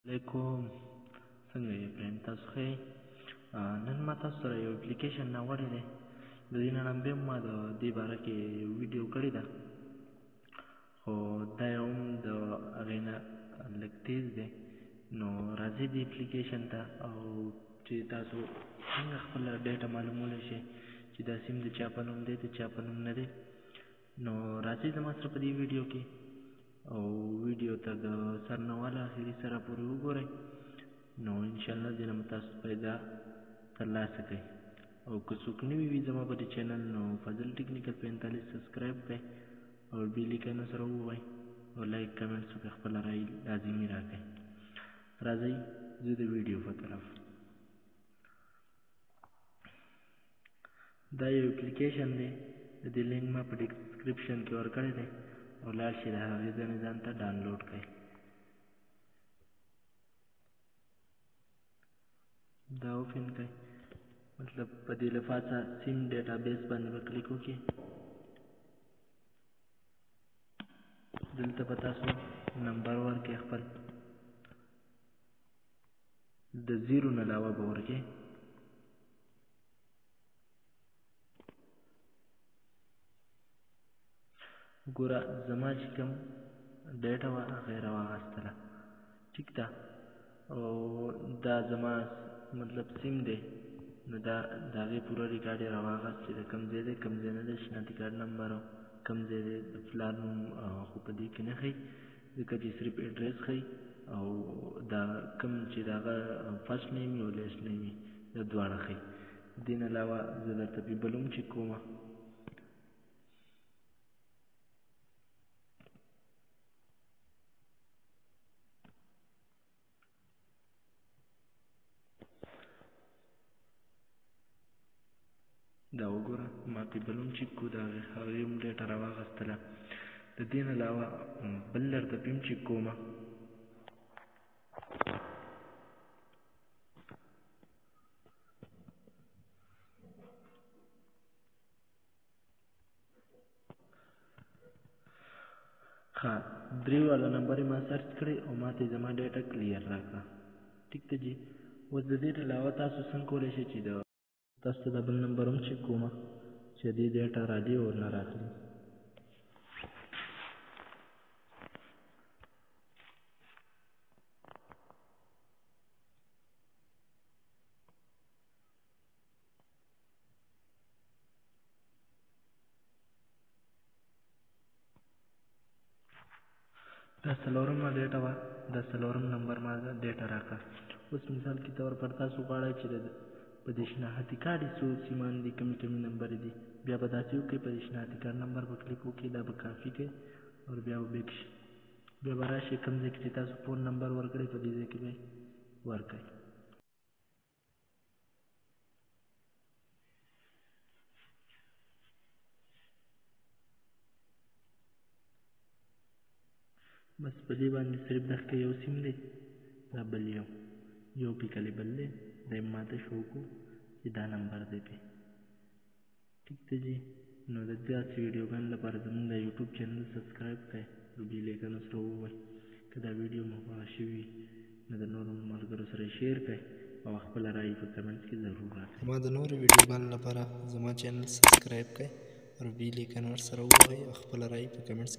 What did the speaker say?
علیکم، څنګه یې فرینډ؟ تاسو ښه یې؟ نن ما تاسو سره یو اپلیکیشن راوړی دی. د دې نه وړاندې هم ما د دې باره کې یو ویډیو کړې ده، خو دا یو هم د هغې نه لږ تیز دی. نو راځئ دې اپلیکیشن ته او چې تاسو څنګه خپله ډیټا معلومولی شئ چې دا سیم د چا په نوم دی، د چا په نوم نه دی. نو راځئ زما سره په دې ویډیو کې او ویډیو ته د سر نه واله اخري سره پورې وګورئ. نو انشاءالله دې نه به تاسو فایده ترلاسه کړئ. او که څوک نوي وي زما په دې چینل نو فضل ټیکنیکل 45 سبسکرایب کړئ او بیل ایکن سره ووهئ او لایک کمنټس وکړئ، خپله رایې لازمي راکړئ. راځئ ځو د ویډیو په طرف. دا یو اپلیکیشن دی، د دې لینک ما په ډسکرپشن کې ورکړی دی او لاړ شئ د هغې ځای نه ځان ته ډاونلوډ کړئ. دا اوپن کړئ، مطلب په دې له پاسه سیم ډیټا بیس باندې به کلیک وکړئ. دلته به تاسو نمبر ورکړئ، خپل د 0 نه علاوه به ورکړئ. ګوره زما چې کوم ډیټا وه هغه یې راواخیستله، ټیک ده. او دا زما مطلب سیم دی، نو دا د هغې پوره ریکارډ یې راواخیست چې د کوم ځای دی، کوم ځای نه دی، شناختی کارډ نمبر او کوم ځای دی، د پلار نوم خو په دې کې نه ښایي ځکه چې صرف ایډرس ښایي، او دا کوم چې د هغه فرسټ نیم وي او لیسټ نیم وي دا دواړه ښایي. دې نه علاوه زه درته پیپل هم چک کوم. دا وګوره ما پیپل هم چک کړو، د هغې هم ډیټا راواخیستله. د دې نه علاوه بل درته پې هم چک کوم. ښه 3 والا نمبر یې ما سرچ کړی او ما ته یې زما ډیټا کلیر راکړه، ټیک ده جي. اوس د دې نه علاوه تاسو څنګه کولی شئ چې تاسو ته دا بل نمبر هم چک کوم چې دې ډیټا راځي او نه راخلي. دا څلورمه ډیټا وه، دا څلورم نمبر ما ډیټا راکړه. اوس مثال کې طور پر تاسو غواړئ چې په دې شناختی کارډ یې څو سیمان دي، کومې نمبر دي، بیا به داسې وکړئ په دې شناختی کارډ نمبر به کلیک وکړئ، دا به کافي کړئ او بیا به بیک شئ. بیا به راشئ کوم ځای کې چې تاسو فون نمبر ورکړئ په دې ځای کې به یې ورکړئ. بس په دې باندې صرف دغه یو سیم دی، دا بل یو پیکلی بل دی، دا یې ماته شو کړو چې دا نمبر دی پې، ټیک ده جي. نو د داسې ویډیوګانو لپاره زموږ د یوټیوب چینل سبسکرایب کړئ او بیل ایکن سره ووهئ. که دا ویډیو مو خوښه شوې وي نو د نورو ملګرو سره یې شیر کړئ او خپله رایې په کمنټس کې ضرور راکړئ. ما د نورو ویډیوګانو لپاره زما چینل سبسکرایب کړئ او بیل ایکن ورسره ووهئ او خپله رایې په کمنټس کې